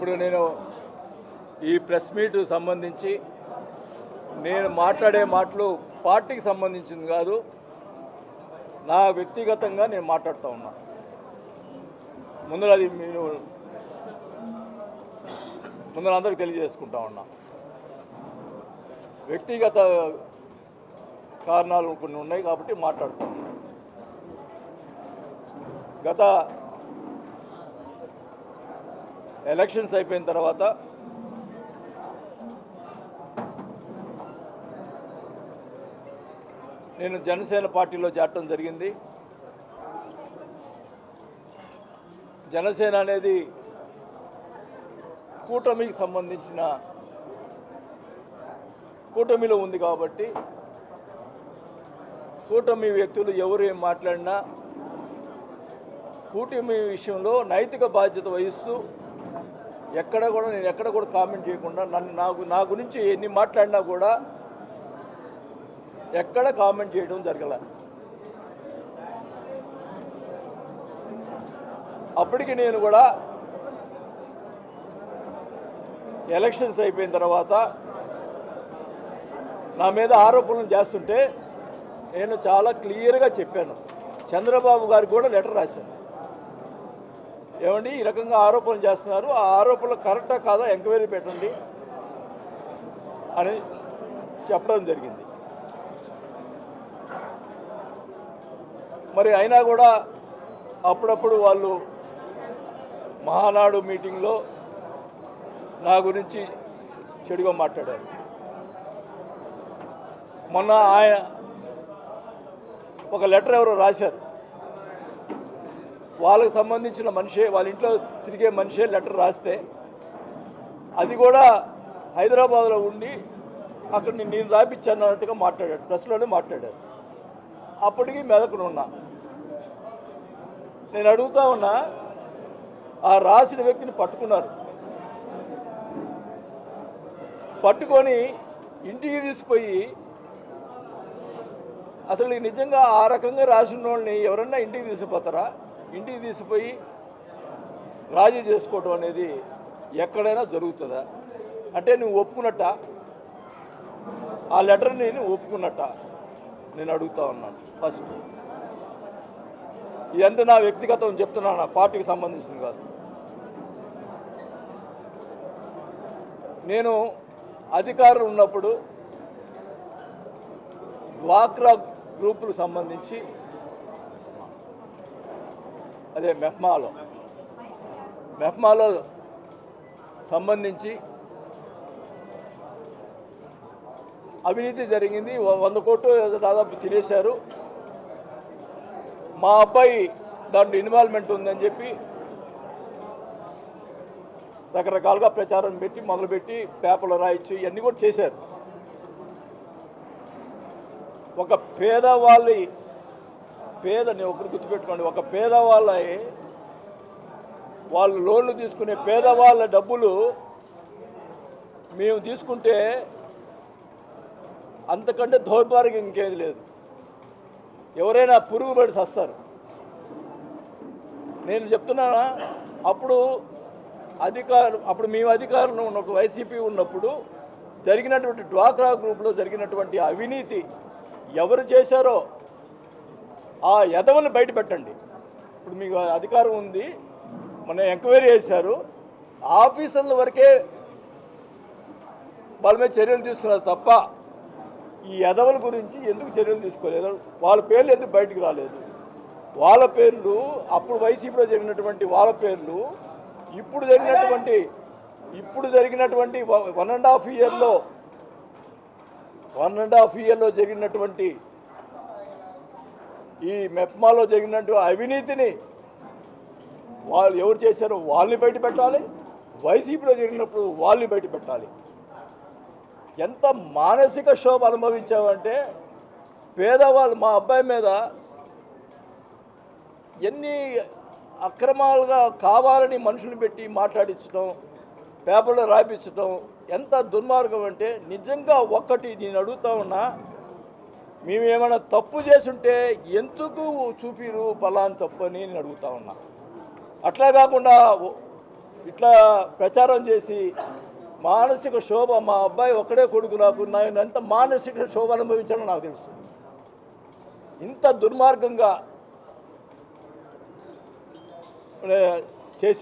ఇప్పుడు నేను ఈ ప్రెస్ మీట్ సంబంధించి నేను మాట్లాడే మాటలు పార్టీకి సంబంధించింది కాదు, నా వ్యక్తిగతంగా నేను మాట్లాడుతూ ఉన్నా. ముందర అది మీరు ముందర అందరికి తెలియజేసుకుంటా ఉన్నా. వ్యక్తిగత కారణాలు కొన్ని ఉన్నాయి కాబట్టి మాట్లాడుతూ ఉన్నా. గత ఎలక్షన్స్ అయిపోయిన తర్వాత నేను జనసేన పార్టీలో చేరటం జరిగింది. జనసేన అనేది కూటమికి సంబంధించిన కూటమిలో ఉంది కాబట్టి కూటమి వ్యక్తులు ఎవరు ఏం మాట్లాడినా కూటమి విషయంలో నైతిక బాధ్యత వహిస్తూ నేను ఎక్కడ కూడా కామెంట్ చేయకుండా నా గురించి ఎన్ని మాట్లాడినా కూడా ఎక్కడ కామెంట్ చేయడం జరగల. అప్పటికి నేను కూడా ఎలక్షన్స్ అయిపోయిన తర్వాత నా మీద ఆరోపణలు చేస్తుంటే నేను చాలా క్లియర్గా చెప్పాను. చంద్రబాబు గారికి కూడా లెటర్ రాశాను. ఏమండి, ఈ రకంగా ఆరోపణలు చేస్తున్నారు, ఆ ఆరోపణలు కరెక్టా కాదా ఎంక్వైరీ పెట్టండి అని చెప్పడం జరిగింది. మరి అయినా కూడా అప్పుడప్పుడు వాళ్ళు మహానాడు మీటింగ్లో నా గురించి చెడుగా మాట్లాడారు. మొన్న ఆయన ఒక లెటర్ ఎవరో రాశారు, వాళ్ళకి సంబంధించిన మనిషే, వాళ్ళ ఇంట్లో తిరిగే మనిషే లెటర్ రాస్తే అది కూడా హైదరాబాద్లో ఉండి అక్కడ నేను రాపించాను అన్నట్టుగా మాట్లాడాడు, ప్రెస్లోనే మాట్లాడారు. అప్పటికి మెదకును ఉన్నా. నేను అడుగుతా ఉన్నా, ఆ రాసిన వ్యక్తిని పట్టుకున్నారు. పట్టుకొని ఇంటికి తీసుకుపోయి, అసలు నిజంగా ఆ రకంగా రాసిన వాళ్ళని ఎవరన్నా ఇంటికి తీసుకుపోతారా? ఇంటికి తీసుకుపోయి రాజీ చేసుకోవడం అనేది ఎక్కడైనా జరుగుతుందా? అంటే నువ్వు ఒప్పుకున్నట్ట? ఆ లెటర్ని నేను ఒప్పుకున్నట్ట నేను అడుగుతా ఉన్నాను. ఫస్ట్ ఇదంతా నా వ్యక్తిగతం చెప్తున్నాను, పార్టీకి సంబంధించింది కాదు. నేను అధికారులు ఉన్నప్పుడు డ్వాక్రా గ్రూపులకు సంబంధించి అదే మెహ్మాలో సంబంధించి అవినీతి జరిగింది. 100 కోట్లు దాదాపు తినేశారు. మా అబ్బాయి దాంట్లో ఇన్వాల్వ్మెంట్ ఉందని చెప్పి రకరకాలుగా ప్రచారం పెట్టి మొదలుపెట్టి పేపర్లు రాయించి ఇవన్నీ కూడా చేశారు. ఒక నేను ఒకరు గుర్తుపెట్టుకోండి, ఒక వాళ్ళు లోన్లు తీసుకునే పేదవాళ్ళ డబ్బులు మేము తీసుకుంటే అంతకంటే దౌర్భాగ్యం ఇంకేది లేదు. ఎవరైనా పురుగుబడి చస్తారు. నేను చెప్తున్నానా, అప్పుడు మేము అధికారంలో ఉన్నప్పుడు వైసీపీ ఉన్నప్పుడు జరిగినటువంటి డ్వాక్రా గ్రూప్లో జరిగినటువంటి అవినీతి ఎవరు చేశారో ఆ ఎదవల్ని బయట పెట్టండి. ఇప్పుడు మీకు అధికారం ఉంది, మన ఎంక్వైరీ చేశారు, ఆఫీసర్ల వరకే వాళ్ళ మీద చర్యలు తీసుకున్నారు తప్ప ఈ ఎదవల గురించి ఎందుకు చర్యలు తీసుకోలేదు? వాళ్ళ పేర్లు ఎందుకు బయటకు రాలేదు? వాళ్ళ పేర్లు అప్పుడు వైసీపీలో జరిగినటువంటి వాళ్ళ పేర్లు ఇప్పుడు జరిగినటువంటి 1.5 ఇయర్లో జరిగినటువంటి ఈ మెప్మాలో జరిగినటువంటి అవినీతిని వాళ్ళు ఎవరు చేశారో వాళ్ళని బయట పెట్టాలి, వైసీపీలో జరిగినప్పుడు వాళ్ళని బయట పెట్టాలి. ఎంత మానసిక క్షోభ అనుభవించామంటే పేదవాళ్ళు, మా అబ్బాయి మీద ఎన్ని అక్రమాలుగా కావాలని మనుషులు పెట్టి మాట్లాడించడం, పేపర్లో రాయించడం ఎంత దుర్మార్గం అంటే నిజంగా ఒక్కటి నేను అడుగుతా ఉన్నా, మేమేమైనా తప్పు చేసుంటే ఎందుకు చూపిరు పలానా తప్పు అని నేను అడుగుతా ఉన్నా. అట్లా కాకుండా ఇట్లా ప్రచారం చేసి మానసిక శోభ, మా అబ్బాయి ఒక్కడే కొడుకు నాకు, నేను ఎంత మానసిక శోభ అనుభవించానో నాకు తెలుసు. ఇంత దుర్మార్గంగా చేసి